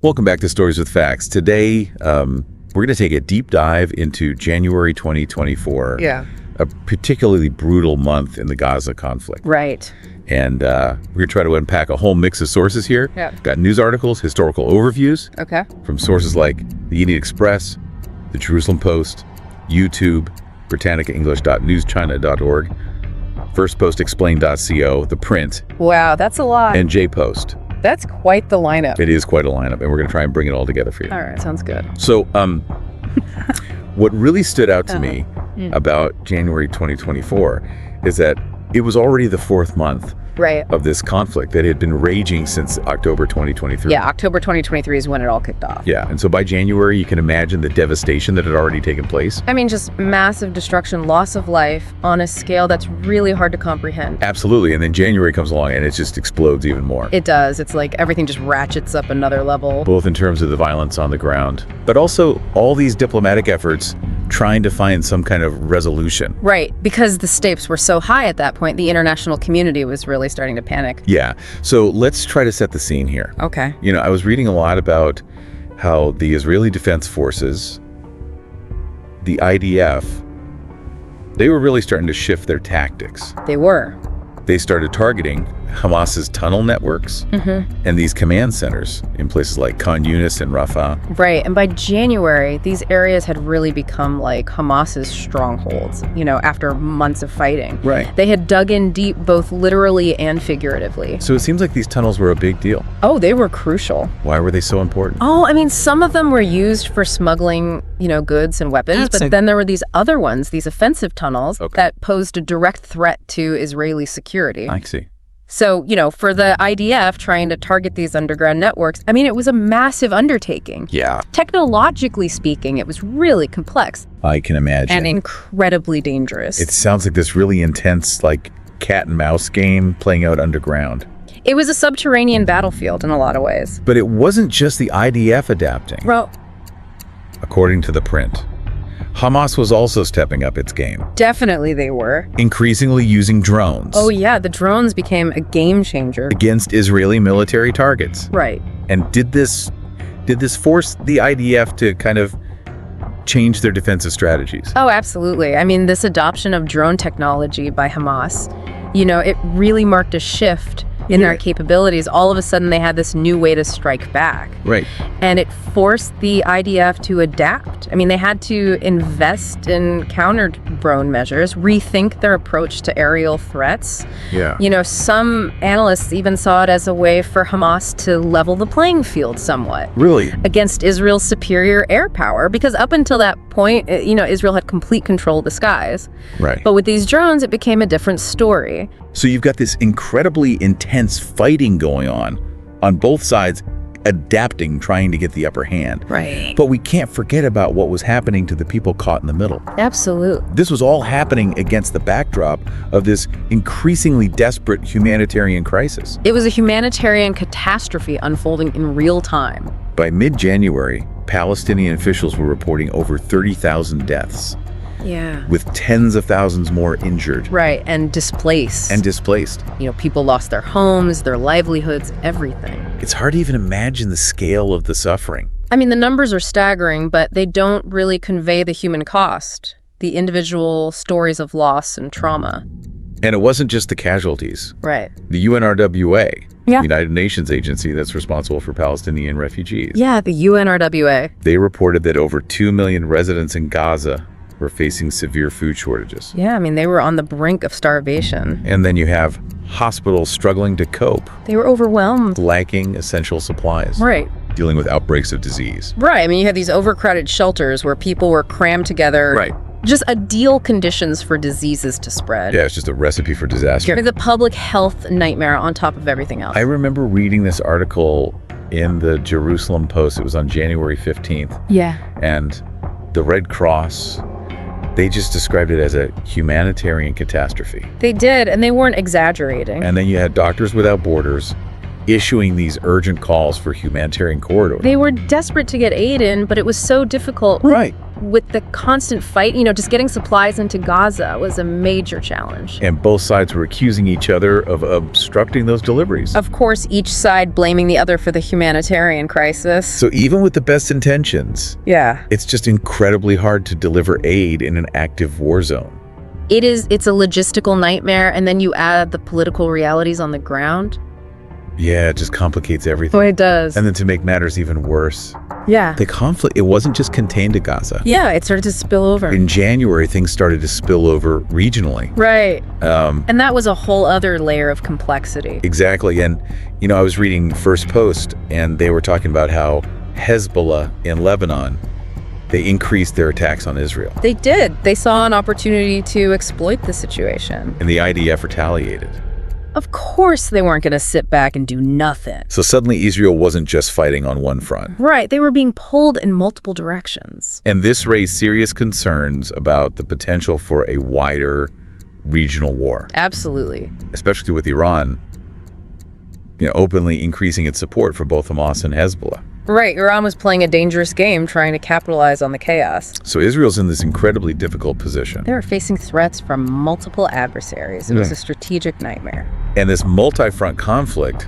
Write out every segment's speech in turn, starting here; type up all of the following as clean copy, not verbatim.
Welcome back to Stories with Facts. Today, we're going to take a deep dive into January 2024. Yeah. A particularly brutal month in the Gaza conflict. Right. And we're going to try to unpack a whole mix of sources here. Yeah. Got news articles, historical overviews. Okay. From sources like the Indian Express, the Jerusalem Post, YouTube, BritannicaEnglish.newschina.org, FirstPostExplained.co, The Print, Wow, that's a lot. and J-Post. That's quite the lineup. It is quite a lineup, and we're going to try and bring it all together for you. All right, sounds good. So, what really stood out to me about January 2024 is that it was already the fourth month Right. of this conflict that had been raging since October 2023. Yeah, October 2023 is when it all kicked off. Yeah, and so by January, you can imagine the devastation that had already taken place. I mean, just massive destruction, loss of life on a scale that's really hard to comprehend. Absolutely, and then January comes along and it just explodes even more. It does. It's like everything just ratchets up another level. Both in terms of the violence on the ground, but also all these diplomatic efforts trying to find some kind of resolution. Right, because the stakes were so high at that point, the international community was really starting to panic. Yeah, so let's try to set the scene here. Okay. You know, I was reading a lot about how the Israeli Defense Forces, the IDF, they were really starting to shift their tactics. They were. They started targeting Hamas's tunnel networks and these command centers in places like Khan Younis and Rafah. Right, and by January, these areas had really become like Hamas's strongholds, you know, after months of fighting. Right. They had dug in deep, both literally and figuratively. So it seems like these tunnels were a big deal. Oh, they were crucial. Why were they so important? Oh, I mean, some of them were used for smuggling, you know, goods and weapons, but then there were these other ones, these offensive tunnels that posed a direct threat to Israeli security. I see. So, you know, for the IDF trying to target these underground networks, I mean, it was a massive undertaking. Yeah. Technologically speaking, it was really complex. I can imagine. And incredibly dangerous. It sounds like this really intense, like, cat and mouse game playing out underground. It was a subterranean battlefield in a lot of ways. But it wasn't just the IDF adapting. Well, according to The Print, Hamas was also stepping up its game, definitely they were. increasingly using drones Oh yeah, the drones became a game changer. against Israeli military targets. Right. And did this force the IDF to kind of change their defensive strategies? Oh, absolutely. I mean, this adoption of drone technology by Hamas, you know, it really marked a shift in their capabilities. All of a sudden, they had this new way to strike back. Right. And it forced the IDF to adapt. I mean, they had to invest in counter-drone measures, rethink their approach to aerial threats. Yeah. You know, some analysts even saw it as a way for Hamas to level the playing field somewhat. Really? Against Israel's superior air power, because up until that point, you know, Israel had complete control of the skies. Right. But with these drones, it became a different story. So you've got this incredibly intense fighting going on both sides, adapting, trying to get the upper hand. Right. But we can't forget about what was happening to the people caught in the middle. Absolutely. This was all happening against the backdrop of this increasingly desperate humanitarian crisis. It was a humanitarian catastrophe unfolding in real time. By mid-January, Palestinian officials were reporting over 30,000 deaths, Yeah. with tens of thousands more injured Right, and displaced. and displaced. You know, people lost their homes, their livelihoods, everything. It's hard to even imagine the scale of the suffering. I mean, the numbers are staggering, but they don't really convey the human cost, the individual stories of loss and trauma. And it wasn't just the casualties. Right. The UNRWA, Yeah. the United Nations agency that's responsible for Palestinian refugees, Yeah, the UNRWA. they reported that over 2 million residents in Gaza were facing severe food shortages. Yeah, I mean, they were on the brink of starvation. And then you have hospitals struggling to cope, They were overwhelmed. lacking essential supplies, Right. dealing with outbreaks of disease. Right. I mean, you had these overcrowded shelters where people were crammed together. Right. Just ideal conditions for diseases to spread. Yeah, it's just a recipe for disaster. The public health nightmare on top of everything else. I remember reading this article in the Jerusalem Post. It was on January 15th. Yeah. And the Red Cross, they just described it as a humanitarian catastrophe. They did, and they weren't exaggerating. And then you had Doctors Without Borders issuing these urgent calls for humanitarian corridors. They were desperate to get aid in, but it was so difficult. Right. with the constant fight, just getting supplies into Gaza was a major challenge. And both sides were accusing each other of obstructing those deliveries. Of course, each side blaming the other for the humanitarian crisis. So even with the best intentions, it's just incredibly hard to deliver aid in an active war zone. It's a logistical nightmare, and then you add the political realities on the ground. Yeah, it just complicates everything. Oh, it does. And then to make matters even worse, the conflict, it wasn't just contained to Gaza. Yeah, it started to spill over. In January, things started to spill over regionally. Right. And that was a whole other layer of complexity. Exactly. And, I was reading First Post, and they were talking about how Hezbollah in Lebanon, they increased their attacks on Israel. They did. They saw an opportunity to exploit the situation. And the IDF retaliated. Of course they weren't going to sit back and do nothing. So suddenly Israel wasn't just fighting on one front. Right. They were being pulled in multiple directions. And this raised serious concerns about the potential for a wider regional war. Absolutely. Especially with Iran, openly increasing its support for both Hamas and Hezbollah. Right. Iran was playing a dangerous game trying to capitalize on the chaos. So Israel's in this incredibly difficult position. They were facing threats from multiple adversaries. It was a strategic nightmare. And this multi-front conflict,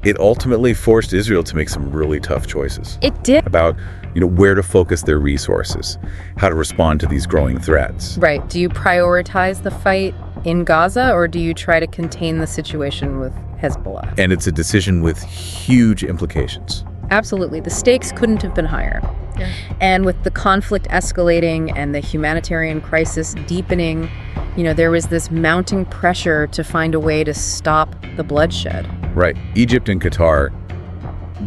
it ultimately forced Israel to make some really tough choices. It did. About, where to focus their resources, how to respond to these growing threats. Right. Do you prioritize the fight in Gaza, or do you try to contain the situation with Hezbollah? And it's a decision with huge implications. Absolutely. The stakes couldn't have been higher. Yeah. And with the conflict escalating and the humanitarian crisis deepening, there was this mounting pressure to find a way to stop the bloodshed. Right. Egypt and Qatar,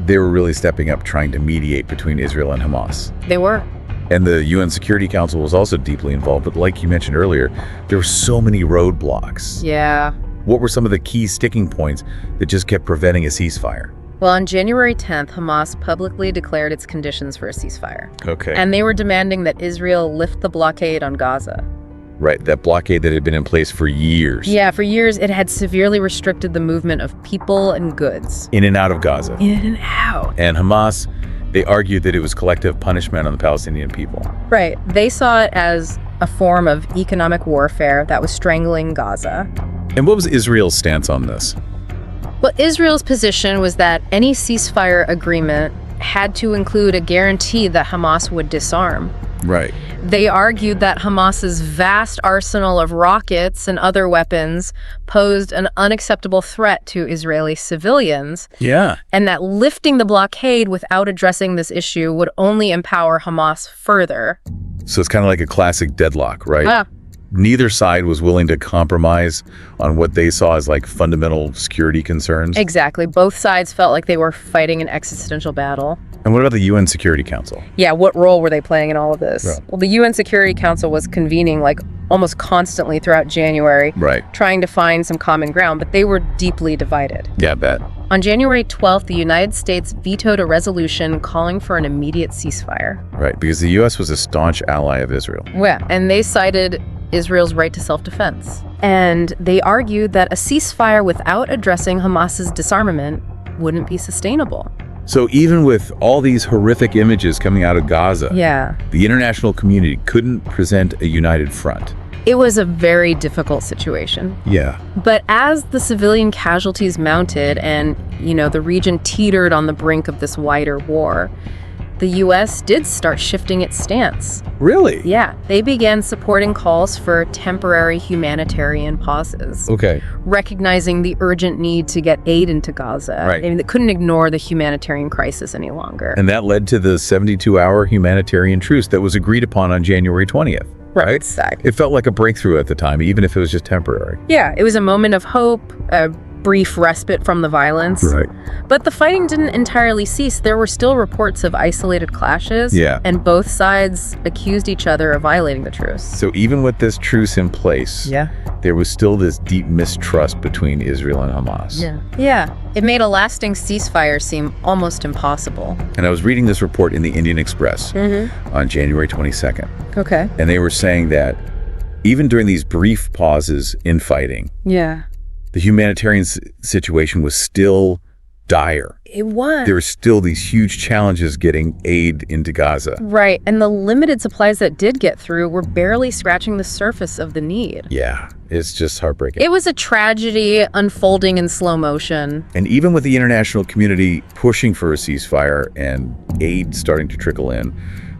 they were really stepping up trying to mediate between Israel and Hamas. They were. And the UN Security Council was also deeply involved. But like you mentioned earlier, there were so many roadblocks. Yeah. What were some of the key sticking points that just kept preventing a ceasefire? Well, on January 10th, Hamas publicly declared its conditions for a ceasefire. Okay. And they were demanding that Israel lift the blockade on Gaza. Right, that blockade that had been in place for years. Yeah, for years it had severely restricted the movement of people and goods. In and out of Gaza. In and out. And Hamas, they argued that it was collective punishment on the Palestinian people. Right. They saw it as a form of economic warfare that was strangling Gaza. And what was Israel's stance on this? Well, Israel's position was that any ceasefire agreement had to include a guarantee that Hamas would disarm. Right. They argued that Hamas's vast arsenal of rockets and other weapons posed an unacceptable threat to Israeli civilians. Yeah. And that lifting the blockade without addressing this issue would only empower Hamas further. So it's kind of like a classic deadlock, right? Yeah. Neither side was willing to compromise on what they saw as like fundamental security concerns. Exactly. Both sides felt like they were fighting an existential battle. And what about the UN Security Council? Yeah, what role were they playing in all of this? Yeah. Well, the UN Security Council was convening like almost constantly throughout January, right, trying to find some common ground, but they were deeply divided. Yeah, I bet. On January 12th, the United States vetoed a resolution calling for an immediate ceasefire. Right, because the U.S. was a staunch ally of Israel. Yeah, and they cited Israel's right to self-defense. And they argued that a ceasefire without addressing Hamas's disarmament wouldn't be sustainable. So even with all these horrific images coming out of Gaza, yeah, the international community couldn't present a united front. It was a very difficult situation. Yeah. But as the civilian casualties mounted and, the region teetered on the brink of this wider war, the U.S. did start shifting its stance. Really? Yeah. They began supporting calls for temporary humanitarian pauses. Okay. Recognizing the urgent need to get aid into Gaza. Right. I mean, they couldn't ignore the humanitarian crisis any longer. And that led to the 72-hour humanitarian truce that was agreed upon on January 20th. Right? Exactly. It felt like a breakthrough at the time, even if it was just temporary. Yeah, it was a moment of hope, a brief respite from the violence. Right. But the fighting didn't entirely cease. There were still reports of isolated clashes. Yeah. And both sides accused each other of violating the truce. So even with this truce in place, there was still this deep mistrust between Israel and Hamas. Yeah. It made a lasting ceasefire seem almost impossible. And I was reading this report in the Indian Express on January 22nd. Okay. And they were saying that even during these brief pauses in fighting, yeah, the humanitarian situation was still dire. It was. There were still these huge challenges getting aid into Gaza. Right, and the limited supplies that did get through were barely scratching the surface of the need. Yeah, it's just heartbreaking. It was a tragedy unfolding in slow motion. And even with the international community pushing for a ceasefire and aid starting to trickle in,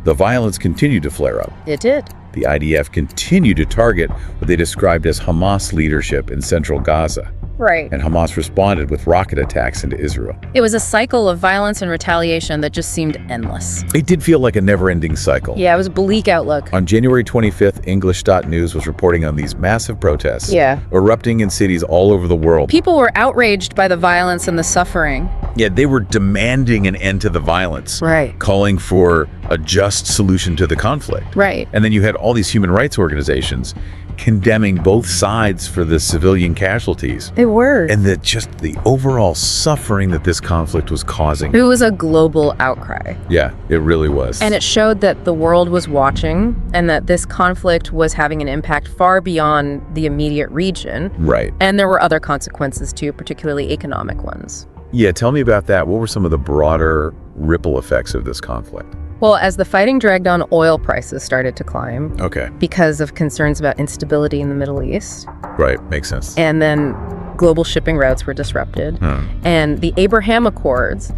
the violence continued to flare up. It did. The IDF continued to target what they described as Hamas leadership in central Gaza. Right. And Hamas responded with rocket attacks into Israel. It was a cycle of violence and retaliation that just seemed endless. It did feel like a never-ending cycle. Yeah, it was a bleak outlook. On January 25th, English.news was reporting on these massive protests erupting in cities all over the world. People were outraged by the violence and the suffering. Yeah, they were demanding an end to the violence. Right. Calling for a just solution to the conflict. Right. And then you had all these human rights organizations condemning both sides for the civilian casualties. They were. And the overall suffering that this conflict was causing. It was a global outcry. Yeah, it really was. And it showed that the world was watching and that this conflict was having an impact far beyond the immediate region. Right. And there were other consequences too, particularly economic ones. Yeah, tell me about that. What were some of the broader ripple effects of this conflict? Well, as the fighting dragged on, oil prices started to climb. Okay. Because of concerns about instability in the Middle East. Right, makes sense. And then global shipping routes were disrupted. And the Abraham Accords,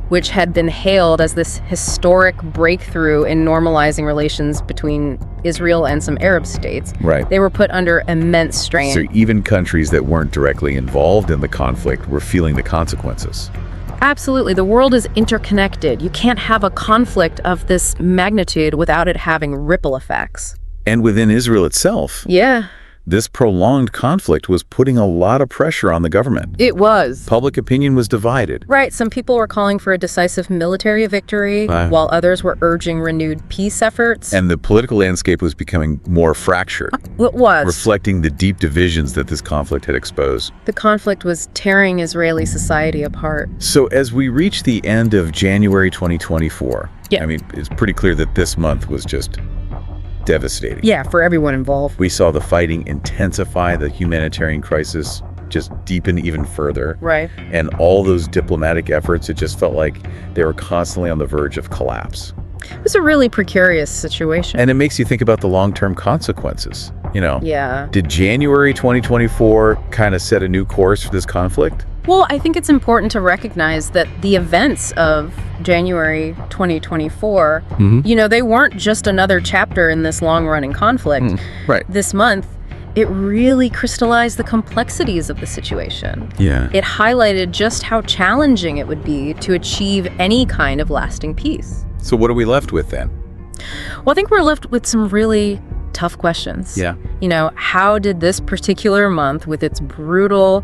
which had been hailed as this historic breakthrough in normalizing relations between Israel and some Arab states, they were put under immense strain. So even countries that weren't directly involved in the conflict were feeling the consequences. Absolutely. The world is interconnected. You can't have a conflict of this magnitude without it having ripple effects. And within Israel itself. Yeah. This prolonged conflict was putting a lot of pressure on the government. It was. Public opinion was divided. Right. Some people were calling for a decisive military victory, while others were urging renewed peace efforts. And the political landscape was becoming more fractured. It was. Reflecting the deep divisions that this conflict had exposed. The conflict was tearing Israeli society apart. So as we reach the end of January 2024, I mean, it's pretty clear that this month was just devastating. Yeah, for everyone involved. We saw the fighting intensify, the humanitarian crisis just deepen even further. Right. And all those diplomatic efforts, it just felt like they were constantly on the verge of collapse. It was a really precarious situation. And it makes you think about the long-term consequences, you know? Yeah. Did January 2024 kind of set a new course for this conflict? Well, I think it's important to recognize that the events of January 2024, you know, they weren't just another chapter in this long-running conflict. Right. This month, it really crystallized the complexities of the situation. Yeah. It highlighted just how challenging it would be to achieve any kind of lasting peace. So what are we left with then? Well, I think we're left with some really tough questions. Yeah. You know, how did this particular month, with its brutal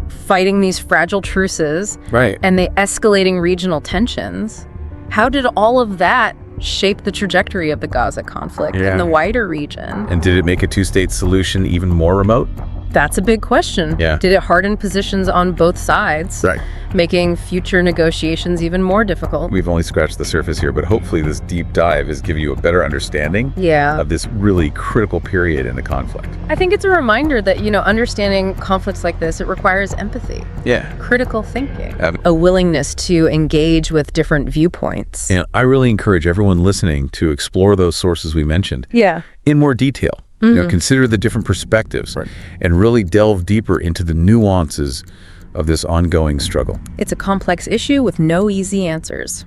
fighting these fragile truces and the escalating regional tensions, how did all of that shape the trajectory of the Gaza conflict and the wider region? And did it make a two-state solution even more remote? That's a big question. Yeah. Did it harden positions on both sides, making future negotiations even more difficult? We've only scratched the surface here, but hopefully this deep dive has given you a better understanding of this really critical period in the conflict. I think it's a reminder that, you know, understanding conflicts like this, it requires empathy. Yeah. Critical thinking. A willingness to engage with different viewpoints. And I really encourage everyone listening to explore those sources we mentioned in more detail. You know, consider the different perspectives and really delve deeper into the nuances of this ongoing struggle. It's a complex issue with no easy answers.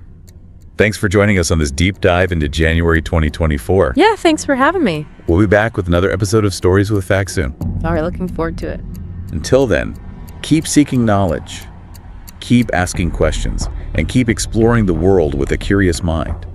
Thanks for joining us on this deep dive into January 2024. Yeah, thanks for having me. We'll be back with another episode of Stories with Facts soon. All right, looking forward to it. Until then, keep seeking knowledge, keep asking questions, and keep exploring the world with a curious mind.